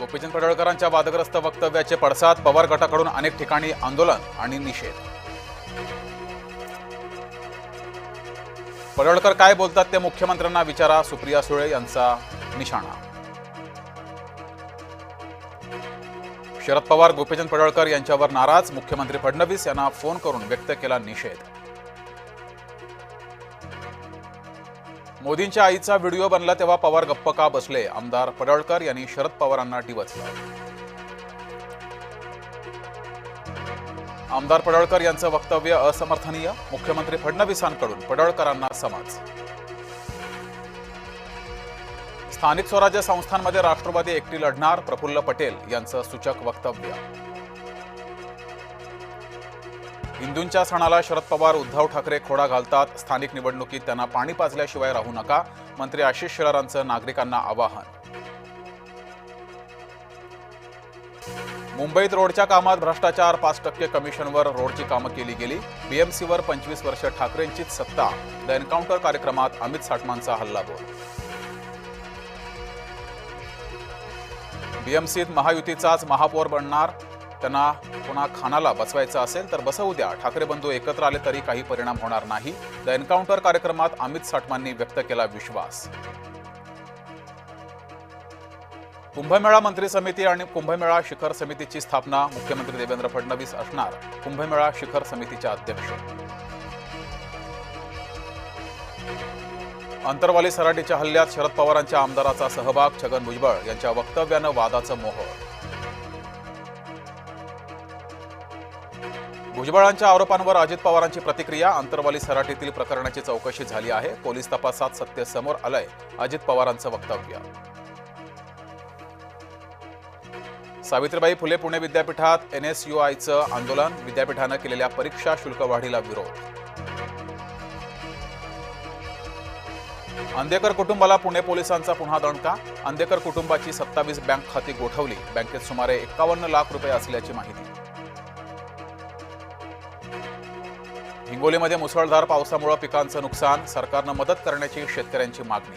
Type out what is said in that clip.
गोपीचंद पडळकरांच्या वादग्रस्त वक्तव्याचे पडसाद, पवार गटाकडून अनेक ठिकाणी आंदोलन आणि निषेध। पडळकर काय बोलतात ते मुख्यमंत्र्यांना विचारा, सुप्रिया सुळे यांचा निशाणा। शरद पवार गोपीचंद पडळकर यांच्यावर नाराज, मुख्यमंत्री फडणवीस यांना फोन करून व्यक्त केला निषेध। मोदींच्या आईचा व्हिडिओ बनला तेव्हा पवार गप्प का बसले, आमदार पडळकर यांनी शरद पवारांना डिवचलं। आमदार पडळकर यांचं वक्तव्य असमर्थनीय, मुख्यमंत्री फडणवीसांकडून पडळकरांना समज। स्थानिक स्वराज्य संस्थांमध्ये राष्ट्रवादी एकटी लढणार, प्रफुल्ल पटेल यांचं सूचक वक्तव्य। हिंदूंच्या सणाला शरद पवार उद्धव ठाकरे खोडा घालतात, स्थानिक निवडणुकीत त्यांना पाणी पाजल्याशिवाय राहू नका, मंत्री आशिष शेलारांचं नागरिकांना आवाहन। मुंबईत रोडच्या कामात भ्रष्टाचार, 5% कमिशनवर रोडची कामं केली गेली, बीएमसीवर 25 वर्ष ठाकरेंचीच सत्ता, द एन्काउंटर कार्यक्रमात अमित साटमांचा हल्लाबोल। बीएमसीत महायुतीचाच महापौर बनणार, त्यांना पुन्हा खानाला बसवायचं असेल तर बसवू द्या, ठाकरे बंधू एकत्र आले तरी काही परिणाम होणार नाही, द एन्काउंटर कार्यक्रमात अमित साटमांनी व्यक्त केला विश्वास। कुंभमेळा मंत्री समिती आणि कुंभमेळा शिखर समितीची स्थापना, मुख्यमंत्री देवेंद्र फडणवीस असणार कुंभमेळा शिखर समितीचे अध्यक्ष। अंतरवाली सराटीच्या हल्ल्यात शरद पवारांच्या आमदाराचा सहभाग, छगन भुजबळ यांच्या वक्तव्यानं वादाचं मोहोर। भुजबळांच्या आरोपांवर अजित पवारांची प्रतिक्रिया, अंतरवाली सराटीतील प्रकरणाची चौकशी झाली आहे, पोलीस तपासात सत्य समोर आलंय, अजित पवारांचं वक्तव्य। सावित्रीबाई फुले पुणे विद्यापीठात NSUIचं आंदोलन, विद्यापीठानं केलेल्या परीक्षा शुल्क वाढीला विरोध। अंदेकर कुटुंबाला पुणे पोलिसांचा पुन्हा दणका, अंदेकर कुटुंबाची 27 बँक खाती गोठवली, बँकेत सुमारे 51 लाख रुपये असल्याची माहिती। हिंगोलीमध्ये मुसळधार पावसामुळे पिकांचं नुकसान, सरकारनं मदत करण्याची शेतकऱ्यांची मागणी।